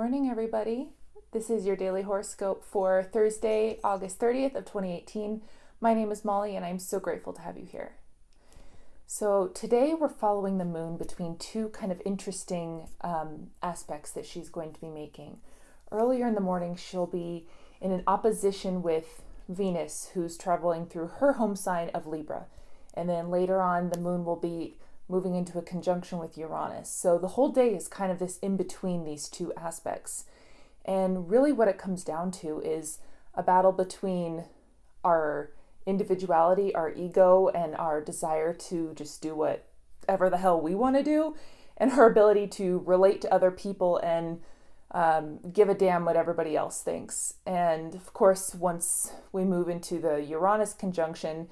morning, everybody. This is your daily horoscope for Thursday, August 30th of 2018. My name is Molly, and I'm so grateful to have you here. So today we're following the moon between two kind of interesting aspects that she's going to be making. Earlier in the morning, she'll be in an opposition with Venus, who's traveling through her home sign of Libra. And then later on, the moon will be moving into a conjunction with Uranus. So the whole day is kind of this in between these two aspects. And really what it comes down to is a battle between our individuality, our ego, and our desire to just do whatever the hell we want to do, and her ability to relate to other people and give a damn what everybody else thinks. And of course, once we move into the Uranus conjunction,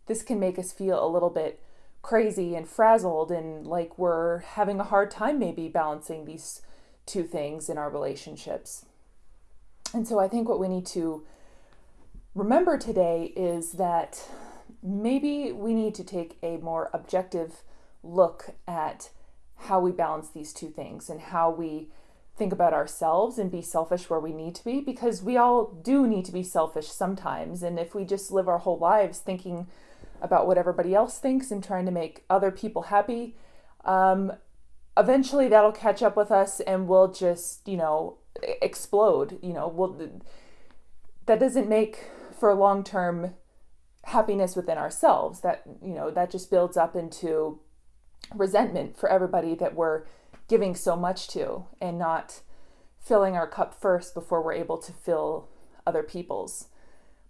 this can make us feel a little bit crazy and frazzled and like we're having a hard time maybe balancing these two things in our relationships. And so I think what we need to remember today is that maybe we need to take a more objective look at how we balance these two things and how we think about ourselves and be selfish where we need to be, because we all do need to be selfish sometimes. And if we just live our whole lives thinking about what everybody else thinks and trying to make other people happy, eventually that'll catch up with us and we'll just, explode. That doesn't make for long-term happiness within ourselves. That just builds up into resentment for everybody that we're giving so much to and not filling our cup first before we're able to fill other people's.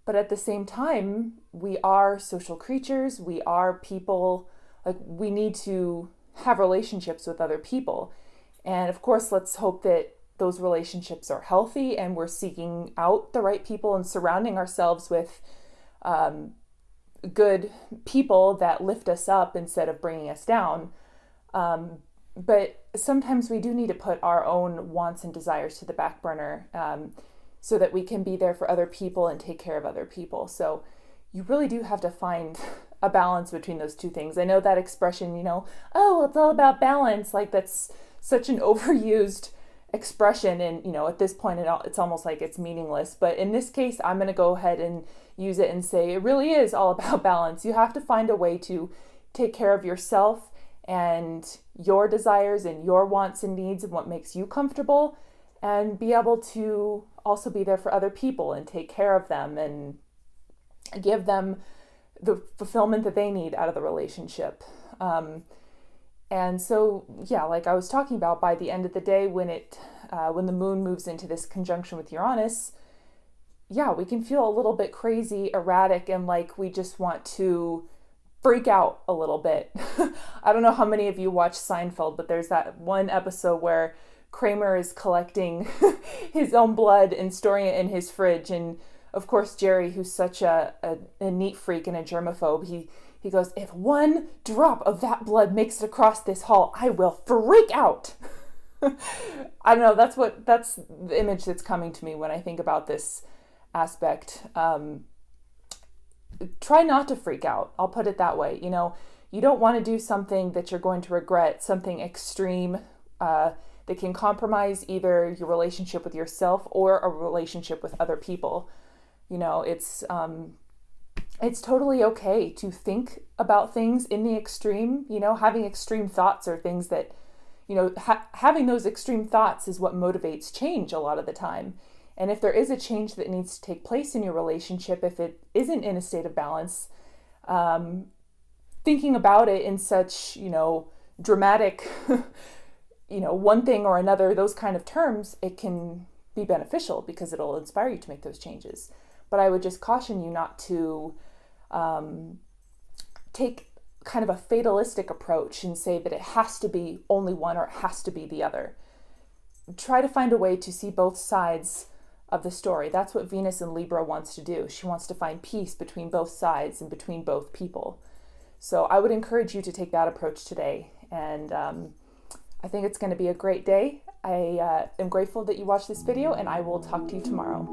But at the same time, we are social creatures. We are people. Like, we need to have relationships with other people. And of course, let's hope that those relationships are healthy and we're seeking out the right people and surrounding ourselves with good people that lift us up instead of bringing us down. But sometimes we do need to put our own wants and desires to the back burner so that we can be there for other people and take care of other people. So you really do have to find a balance between those two things. I know that expression, oh, it's all about balance. Like, that's such an overused expression. And, at this point, it's almost like it's meaningless. But in this case, I'm going to go ahead and use it and say it really is all about balance. You have to find a way to take care of yourself and your desires and your wants and needs and what makes you comfortable, and be able to also be there for other people and take care of them and give them the fulfillment that they need out of the relationship. And so, like I was talking about, by the end of the day, when the moon moves into this conjunction with Uranus, we can feel a little bit crazy, erratic, and like we just want to freak out a little bit. I don't know how many of you watch Seinfeld, but there's that one episode where Kramer is collecting his own blood and storing it in his fridge. And of course, Jerry, who's such a neat freak and a germaphobe, he goes, if one drop of that blood makes it across this hall, I will freak out. I don't know, that's the image that's coming to me when I think about this aspect. Try not to freak out. I'll put it that way. You don't want to do something that you're going to regret, something extreme, that can compromise either your relationship with yourself or a relationship with other people. It's totally okay to think about things in the extreme. Having extreme thoughts are things that, having those extreme thoughts is what motivates change a lot of the time. And if there is a change that needs to take place in your relationship, if it isn't in a state of balance, thinking about it in such, dramatic, one thing or another, those kind of terms, it can be beneficial because it'll inspire you to make those changes. But I would just caution you not to take kind of a fatalistic approach and say that it has to be only one or it has to be the other. Try to find a way to see both sides of the story. That's what Venus in Libra wants to do. She wants to find peace between both sides and between both people. So I would encourage you to take that approach today. And I think it's going to be a great day. I am grateful that you watched this video, and I will talk to you tomorrow.